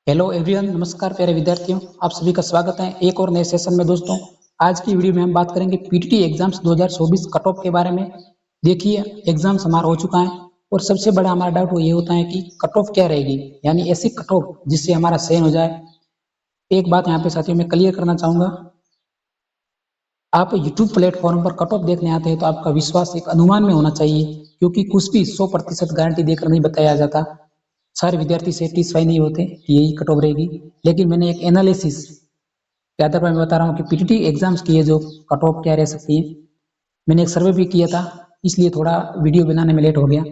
Hello everyone, नमस्कार प्यारे विद्यार्थियों। आप सभी का स्वागत है एक और नए सेशन में। दोस्तों, आज की वीडियो में हम बात करेंगे पीटीटी एग्जाम्स 2024 कट ऑफ के बारे में। देखिए, एग्जाम्स हमारा हो चुका है और सबसे बड़ा हमारा डाउट वो ये होता है कि कट ऑफ क्या रहेगी, यानी ऐसी कट ऑफ जिससे हमारा चयन हो जाए। एक बात यहाँ पे साथियों मैं क्लियर करना चाहूंगा, आप यूट्यूब प्लेटफॉर्म पर कट ऑफ देखने आते हैं तो आपका विश्वास एक अनुमान में होना चाहिए, क्योंकि कुछ भी 100% गारंटी देकर नहीं बताया जाता। सारे विद्यार्थी सेटिस्फाई नहीं होते कि यही कट ऑफ रहेगी, लेकिन मैंने एक एनालिसिस के आधार पर मैं बता रहा हूँ कि पीटीटी एग्जाम्स की ये जो कट ऑफ क्या रह सकती है। मैंने एक सर्वे भी किया था, इसलिए थोड़ा वीडियो बनाने में लेट हो गया।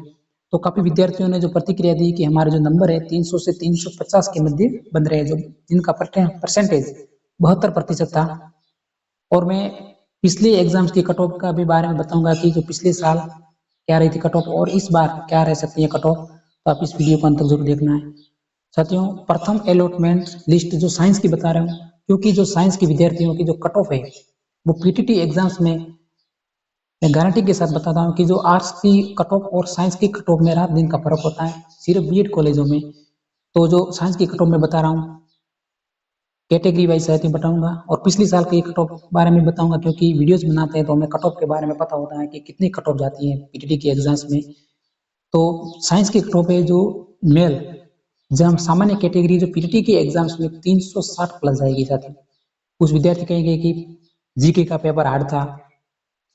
तो काफी विद्यार्थियों ने जो प्रतिक्रिया दी कि हमारे जो नंबर है 300 से 350 के मध्य बन रहे हैं, जो जिनका परसेंटेज 72% था। और मैं पिछले एग्जाम्स की कट ऑफ का भी बारे में बताऊंगा कि जो पिछले साल क्या रही थी कट ऑफ और इस बार क्या रह सकती है कट ऑफ। तो आप इस वीडियो को अंत तक जरूर देखना है। साथियों, प्रथम अलॉटमेंट लिस्ट जो साइंस की बता रहा हूँ, क्योंकि जो साइंस के विद्यार्थियों की जो कट ऑफ है वो पीटीटी एग्जाम्स में मैं गारंटी के साथ बताता हूँ कि जो आर्ट्स की कट ऑफ और साइंस की कट ऑफ में रात दिन का फर्क होता है, सिर्फ बीएड कॉलेजों में। तो जो साइंस की कट ऑफ में बता रहा हूँ कैटेगरी वाइज साथियों बताऊंगा, और पिछले साल के कट ऑफ बारे में बताऊंगा, क्योंकि वीडियोस बनाते हैं तो हमें कट ऑफ के बारे में पता होता है कि कितनी कट ऑफ जाती है पीटीटी के एग्जाम्स में। तो साइंस की कट ऑफ है जो मेल, जब हम सामान्य कैटेगरी जो पीटीटी के एग्जाम्स में 360 प्लस जाएगी साथियों। कुछ विद्यार्थी कहेंगे कि जीके का पेपर हार्ड था।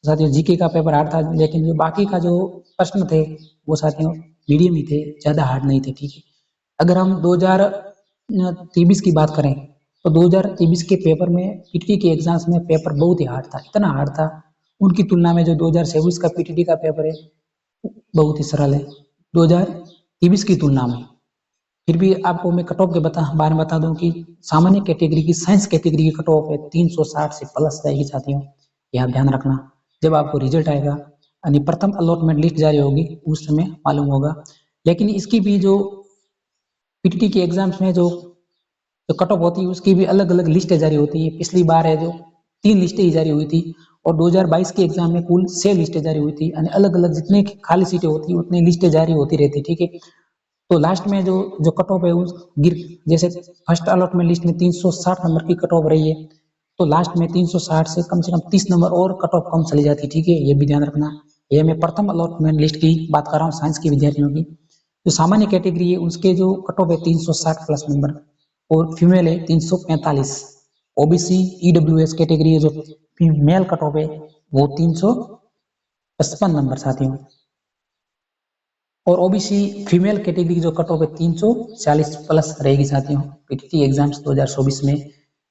साथियों, जीके का पेपर हार्ड था, लेकिन जो बाकी का जो प्रश्न थे वो साथियों मीडियम ही थे, ज्यादा हार्ड नहीं थे। ठीक है, अगर हम 2023 की बात करें तो 2023 के पेपर में पीटीटी के एग्जाम्स में पेपर बहुत ही हार्ड था, इतना हार्ड था उनकी तुलना में जो 2026 का पीटीटी का पेपर है बहुत ही सरल है 2023 की तुलना में। फिर भी आपको मैं कट ऑफ के बारे में बता दूं कि सामान्य कैटेगरी की साइंस कैटेगरी की कट ऑफ है 360 से प्लस जाएगी साथियों। यह आप ध्यान रखना, जब आपको रिजल्ट आएगा यानी प्रथम अलॉटमेंट लिस्ट जारी होगी उस समय मालूम होगा। लेकिन इसकी भी जो पीटीटी के एग्जाम्स में जो कट ऑफ होती है उसकी भी अलग अलग लिस्टें जारी होती है। पिछली बार है जो 3 लिस्टें ही जारी हुई थी, और 2022 के एग्जाम में कुल 6 लिस्टें जारी हुई थी, यानी अलग अलग जितने खाली सीटें होती है उतनी लिस्टें जारी होती रहती। ठीक है, तो लास्ट में जो जो कट ऑफ है उस गिर, जैसे फर्स्ट अलॉटमेंट लिस्ट में 360 नंबर की कट ऑफ रही है, तो लास्ट में 360 से कम 30 नंबर और कट ऑफ कम चली जाती। ठीक है, ये भी ध्यान रखना। ये मैं प्रथम अलॉटमेंट लिस्ट की बात कर रहा हूँ साइंस के विद्यार्थियों की। जो सामान्य कैटेगरी है उसके जो कट ऑफ है 360 प्लस नंबर, और फीमेल है 345। ओबीसी ईडब्ल्यूएस कैटेगरी है जो फीमेल कट ऑफ है वो 355 नंबर साथियों, और ओबीसी फीमेल कैटेगरी की जो कट ऑफ है 340 प्लस रहेगी साथियों पीटीटी एग्जाम्स 2024 में।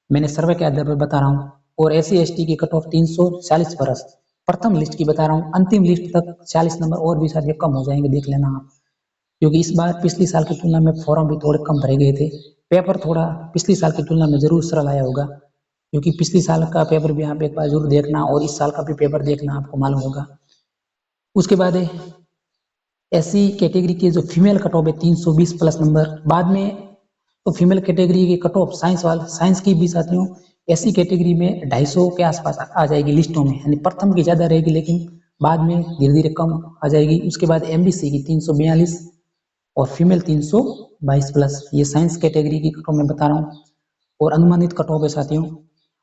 मैंने सर्वे के आधार पर बता रहा हूँ। और एससी एसटी की कट ऑफ 340 प्लस प्रथम लिस्ट की बता रहा हूँ। अंतिम लिस्ट तक 40 नंबर और भी साथियों कम हो जाएंगे, देख लेना आप, क्योंकि इस बार पिछली साल की तुलना में फॉर्म भी थोड़े कम भरे गए थे। पेपर थोड़ा पिछली साल की तुलना में जरूर सरल आया होगा, क्योंकि पिछली साल का पेपर भी आप एक बार जरूर देखना और इस साल का भी पेपर देखना, आपको मालूम होगा। उसके बाद है एससी कैटेगरी की जो फीमेल कट ऑफ है 320 प्लस नंबर। बाद में तो फीमेल कैटेगरी की कट ऑफ साइंस की भी साथियों एससी कैटेगरी में 250 के आसपास आ जाएगी लिस्टों में, यानी प्रथम की ज्यादा रहेगी लेकिन बाद में धीरे धीरे कम आ जाएगी। उसके बाद एमबीसी की 342 और फीमेल 322 प्लस, ये साइंस कैटेगरी की कट ऑफ मैं बता रहा हूँ, और अनुमानित कट ऑफ है साथियों।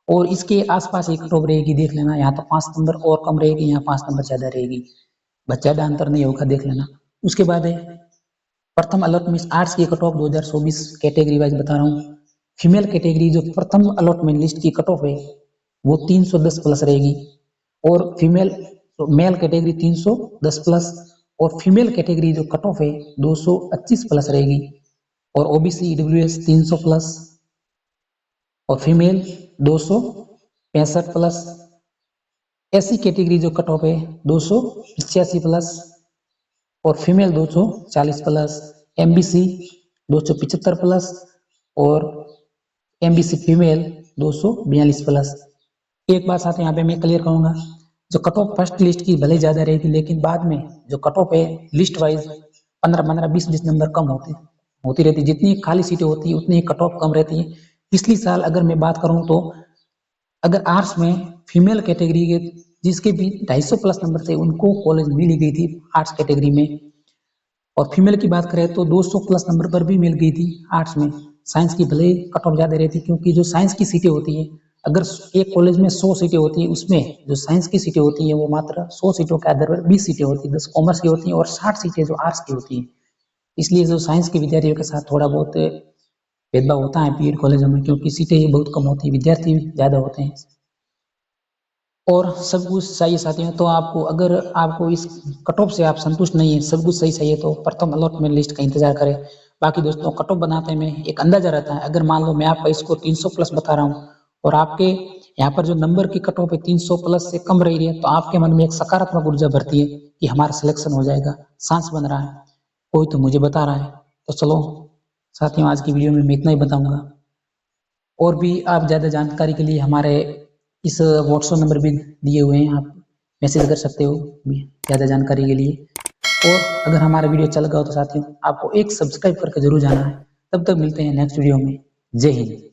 और इसके आसपास एक कट ऑफ रहेगी, देख लेना, यहाँ तो 5 नंबर और कम रहेगी, यहाँ 5 नंबर ज्यादा रहेगी, बस ज्यादा अंतर नहीं होगा, देख लेना। उसके बाद है प्रथम अलॉटमेंट आर्ट्स की कट ऑफ 2024 कैटेगरी वाइज बता रहा हूँ। फीमेल कैटेगरी जो प्रथम अलॉटमेंट लिस्ट की कट ऑफ है वो 310 प्लस रहेगी, और फीमेल तो मेल कैटेगरी 310 प्लस, और फीमेल कैटेगरी जो कट ऑफ है 225 प्लस रहेगी, और ओबीसी ईडब्ल्यूएस 300 प्लस, और फीमेल 265 प्लस। एससी कैटेगरी जो कट ऑफ है 285 प्लस, और फीमेल 240 प्लस, एमबीसी 275 प्लस, और एमबीसी फीमेल 242 प्लस। एक बात साथ यहाँ पे मैं क्लियर करूंगा, जो कट ऑफ फर्स्ट लिस्ट की भले ज्यादा रहेगी लेकिन बाद में जो कट ऑफ है लिस्ट वाइज 15 20 नंबर कम होती रहती, जितनी खाली सीटें होती है उतनी कट ऑफ कम रहती है। पिछली साल अगर मैं बात करूं तो अगर आर्ट्स में फीमेल कैटेगरी के जिसके भी 250 प्लस नंबर थे उनको कॉलेज मिल गई थी आर्ट्स कैटेगरी में, और फीमेल की बात करें तो 200 प्लस नंबर पर भी मिल गई थी आर्ट्स में। साइंस की भले कट ऑफ ज़्यादा रहती है, क्योंकि जो साइंस की सीटें होती है, अगर एक कॉलेज में 100 सीटें होती है, उसमें जो साइंस की सीटें होती है वो मात्र 100 सीटों के आधार पर 20 सीटें होती है, 10 कॉमर्स की होती हैं और 60 सीटें जो आर्ट्स की होती हैं। इसलिए जो साइंस के विद्यार्थियों के साथ थोड़ा बहुत भेदभाव होता है बीएड कॉलेजों में, क्योंकि सीटें ही बहुत कम होती है, विद्यार्थी ज़्यादा होते हैं और सब कुछ चाहिए साथियों। तो आपको, अगर आपको इस कट ऑफ से आप संतुष्ट नहीं है, सब कुछ सही चाहिए, तो प्रथम अलॉटमेंट लिस्ट का इंतजार करें। बाकी दोस्तों, कट ऑफ बनाते में एक अंदाजा रहता है। अगर मान लो मैं आपका स्कोर 300 प्लस बता रहा हूँ और आपके यहाँ पर जो नंबर की कट ऑफ है 300 प्लस से कम रही है, तो आपके मन में एक सकारात्मक ऊर्जा भरती है कि हमारा सिलेक्शन हो जाएगा, चांस बन रहा है, कोई तो मुझे बता रहा है। तो चलो साथियों, आज की वीडियो में मैं इतना ही बताऊंगा। और भी आप ज़्यादा जानकारी के लिए हमारे इस व्हाट्सएप नंबर भी दिए हुए हैं, आप मैसेज कर सकते हो ज़्यादा जानकारी के लिए। और अगर हमारा वीडियो अच्छा लगा हो तो साथियों, आपको एक सब्सक्राइब करके जरूर जाना है। तब तक मिलते हैं नेक्स्ट वीडियो में। जय हिंद।